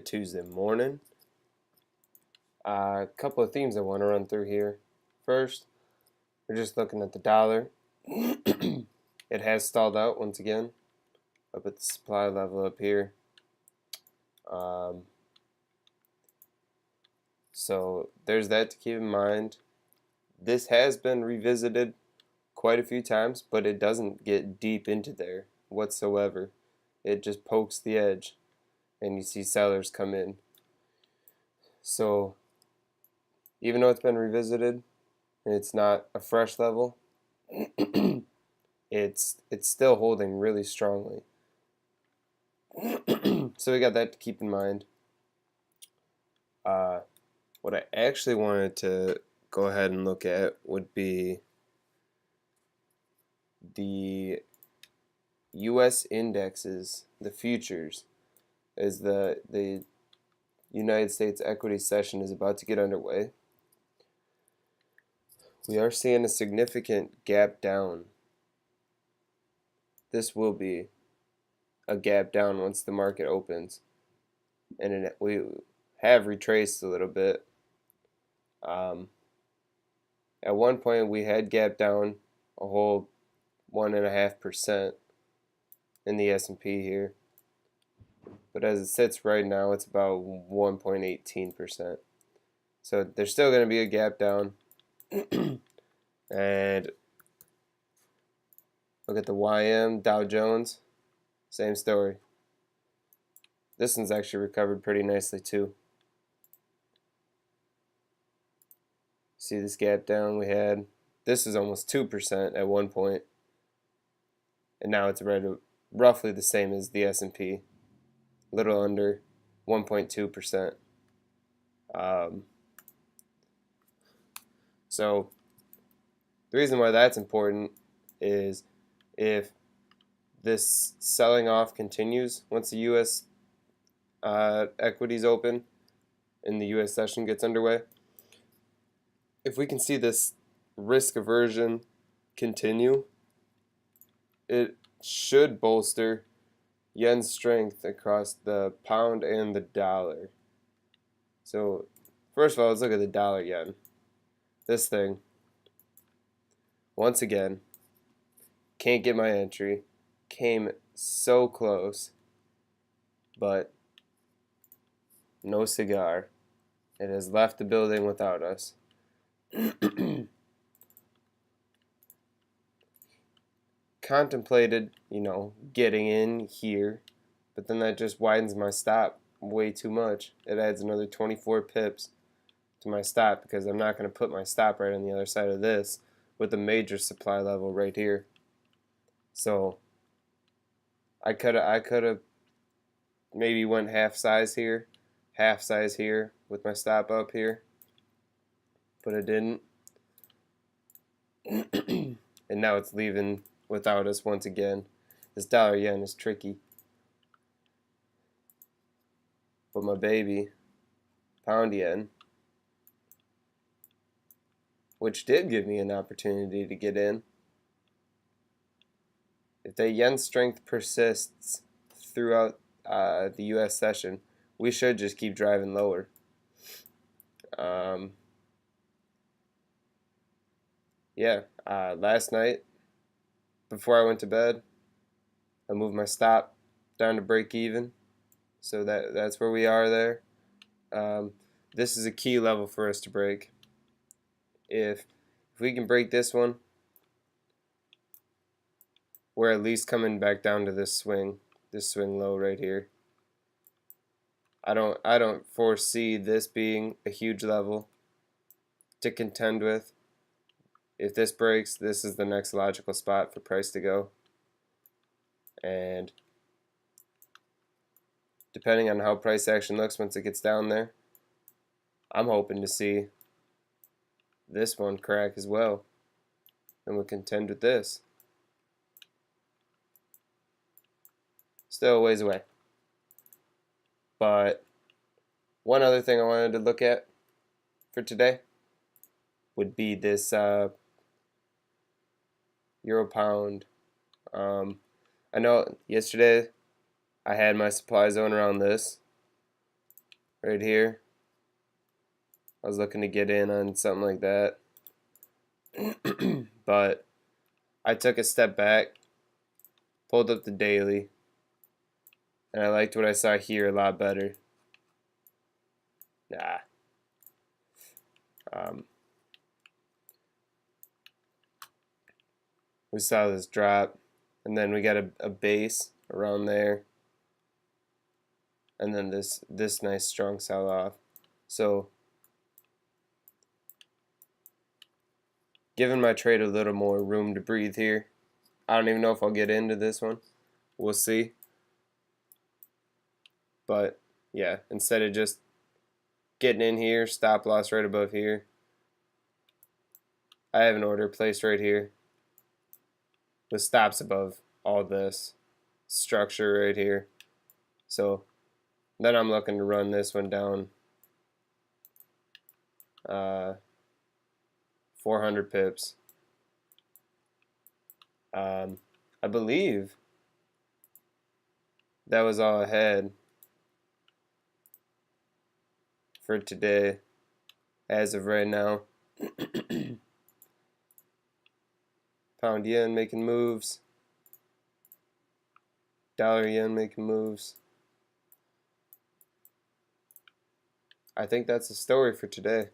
Tuesday morning. A couple of themes I want to run through here. First, we're just looking at the dollar. It has stalled out once again, up at the supply level up here. So there's that to keep in mind. This has been revisited quite a few times, but it doesn't get deep into there whatsoever. It just pokes the edge, and you see sellers come in. So even though it's been revisited and it's not a fresh level, it's still holding really strongly. So we got that to keep in mind. What I actually wanted to go ahead and look at would be the U.S. indexes, the futures, as the United States equity session is about to get underway. We are seeing a significant gap down. This will be a gap down once the market opens, and we have retraced a little bit. At one point, we had gap down a whole 1.5% in the S&P here, but as it sits right now, it's about 1.18%. So there's still going to be a gap down. And look at the YM Dow Jones, same story. This one's actually recovered pretty nicely too. See this gap down we had? This is almost 2% at one point, and now it's roughly the same as the S&P, a little under 1.2%. So the reason why that's important is if this selling off continues once the U.S. Equities open and the U.S. session gets underway, if we can see this risk aversion continue, it should bolster yen's strength across the pound and the dollar. So first of all, let's look at the dollar yen. This thing, once again, can't get my entry, came so close, but no cigar. It has left the building without us. Contemplated, getting in here, but then that just widens my stop way too much. It adds another 24 pips to my stop because I'm not going to put my stop right on the other side of this with a major supply level right here. So I could have maybe went half size here with my stop up here, but I didn't. And now it's leaving without us once again. This dollar yen is tricky. But my baby, pound yen, which did give me an opportunity to get in. If the yen strength persists throughout the U.S. session, we should just keep driving lower. Last night, before I went to bed, I moved my stop down to break even. So that's where we are there. This is a key level for us to break. If we can break this one, we're at least coming back down to this swing low right here. I don't foresee this being a huge level to contend with. If this breaks, this is the next logical spot for price to go. And depending on how price action looks once it gets down there, I'm hoping to see this one crack as well, and we'll contend with this. Still a ways away. But one other thing I wanted to look at for today would be this euro pound. I know yesterday I had my supply zone around this, right here. I was looking to get in on something like that. But I took a step back, pulled up the daily, and I liked what I saw here a lot better. Nah. We saw this drop, and then we got a base around there, and then this nice strong sell off. So giving my trade a little more room to breathe here. I don't even know if I'll get into this one. We'll see. But yeah, instead of just getting in here, stop loss right above here, I have an order placed right here. The stop's above all this structure right here. So then I'm looking to run this one down 400 pips. I believe that was all I had for today as of right now. Pound yen making moves. Dollar yen making moves. I think that's the story for today.